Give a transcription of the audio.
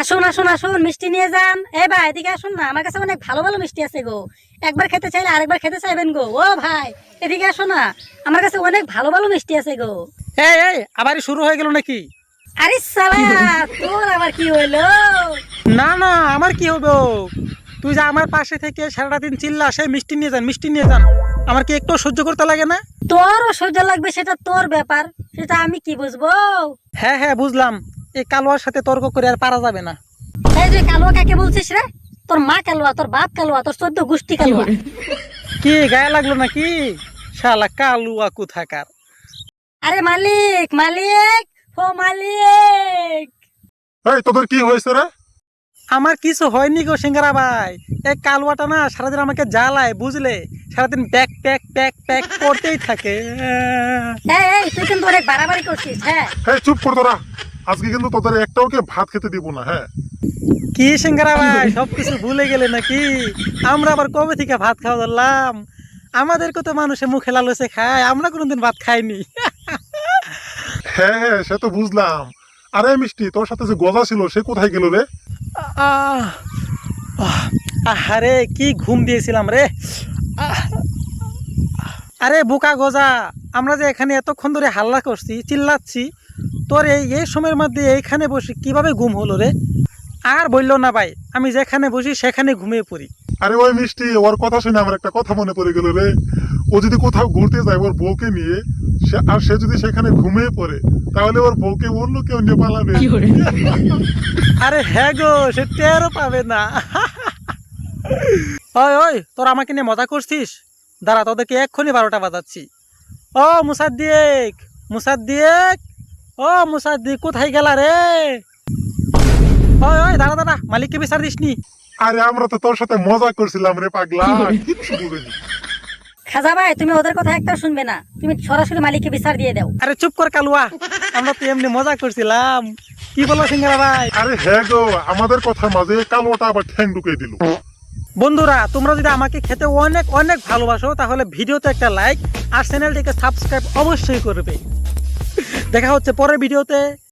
আসুন আসুন আসুন, মিষ্টি নিয়ে যান। এই ভাই এদিকে আসুন না, আমার কাছে অনেক ভালো ভালো মিষ্টি আছে গো। একবার খেতে চাইলে আরেকবার খেতে চাইবেন গো। ও ভাই এদিকে আসো না, আমার কাছে অনেক ভালো ভালো মিষ্টি আছে গো। এই এই আবারই শুরু হয়ে গেল নাকি? আরে সালা, তোর আবার কি হইলো? না না, আমার কি হবে? তুই যে আমার পাশে থেকে সারাটা দিন চিল্লা, সেই মিষ্টি নিয়ে যান, মিষ্টি নিয়ে যান। আমার কি একটু সহ্য করতে লাগে না? তোরও সহ্য লাগবে, সেটা তোর ব্যাপার, সেটা আমি কি বুঝবো? হ্যাঁ হ্যাঁ বুঝলাম। এই কালোয়ার সাথে তর্ক করে আর পারা যাবে না। এই যে কালুয়া কাকে বলছিস রে? তোর মা কালুয়া, তোর বাপ কালুয়া, তোর 14 গোষ্ঠী কালুয়া। কি গায়ে লাগলো নাকি? শালা কালুয়া কোথাকার। আরে মালিক মালিক, ও মালিক। এই তোদের কি হয়েছে রে? আমার কিছু হয়নি গো সিঙ্গারা ভাই। এই কালুয়াটা না সারাদিন আমাকে জ্বালায়, বুঝলে? সারাদিন প্যাক প্যাক প্যাক প্যাক করতেই থাকে। এই তুই কিন্তু অনেক বাড়াবাড়ি করছিস। হ্যাঁ এই চুপ কর তোরা। আজকে কিন্তু তোদের একটাওকে ভাত খেতে দিব না, হ্যাঁ? কি সিঙ্গারা ভাই, সবকিছু ভুলে গেলে নাকি? আমরা আবার কবে থেকে ভাত খাওয়া ধরলাম? আমাদেরকে তো মানুষে মুখে লালসে খায়, আমরা কোনোদিন ভাত খাইনি। হ্যাঁ হ্যাঁ, সে তো বুঝলাম। আরে মিষ্টি, তোর সাথে যে গজা ছিল সে কোথায় গেল রে? আহ, আহ, আহারে কি ঘুম দিয়েছিলাম রে। আহ, আরে বোকা গজা, আমরা যে এখানে এতক্ষণ ধরে হাল্লা করছি, চিল্লাচ্ছি, তোর এই এই সময়ের মধ্যে এইখানে বসে কিভাবে ঘুম হলো রে? আর বললো না ভাই, আমি যেখানে বসি সেখানে ঘুমিয়ে পড়ি। আরে ওই মিষ্টি, ওর কথা শুনে আমার একটা কথা মনে পড়ে গেল রে। ও যদি কোথাও ঘুরতে যায় ওর বউকে নিয়ে, সে যদি সেখানে ঘুমিয়ে পড়ে, তাহলে ওর বউকে অন্য কেউ নিয়ে পালাবে। আরে হ্যাঁ গো, সে টেরও পাবে না। ওই ওই, তোর আমাকে নিয়ে মজা করছিস? দাঁড়া, তোদেরকে এক্ষুনি 12টা বাজাচ্ছি। ও মুসাদ্দিক, মুসাদ্দিক, ও মুসাদ্দিক, কোথায় গেলা রে? ওই ওই দাঁড়া দাঁড়া, মালিককে বিচার দিসনি? আরে আমরা তো তোর সাথে মজা করছিলাম রে পাগলা, কিচ্ছু বুঝিনি। খাজা ভাই, তুমি ওদের কথা একটা শুনবে না, তুমি সরাসরি মালিককে বিচার দিয়ে দাও। আরে চুপ কর কালুয়া, আমরা তো এমনি মজা করছিলাম। কি বলো সিঙ্গারা ভাই? আরে হ্যাঁ গো, আমাদের কথার মাঝে কালোটা আবার ঠ্যাং ঢুকিয়ে দিল। বন্ধুরা, তোমরা যদি আমাকে খেতে অনেক অনেক ভালোবাসো তাহলে ভিডিওতে একটা লাইক আর চ্যানেলটিকে সাবস্ক্রাইব অবশ্যই করবে। দেখা হচ্ছে পরের ভিডিওতে।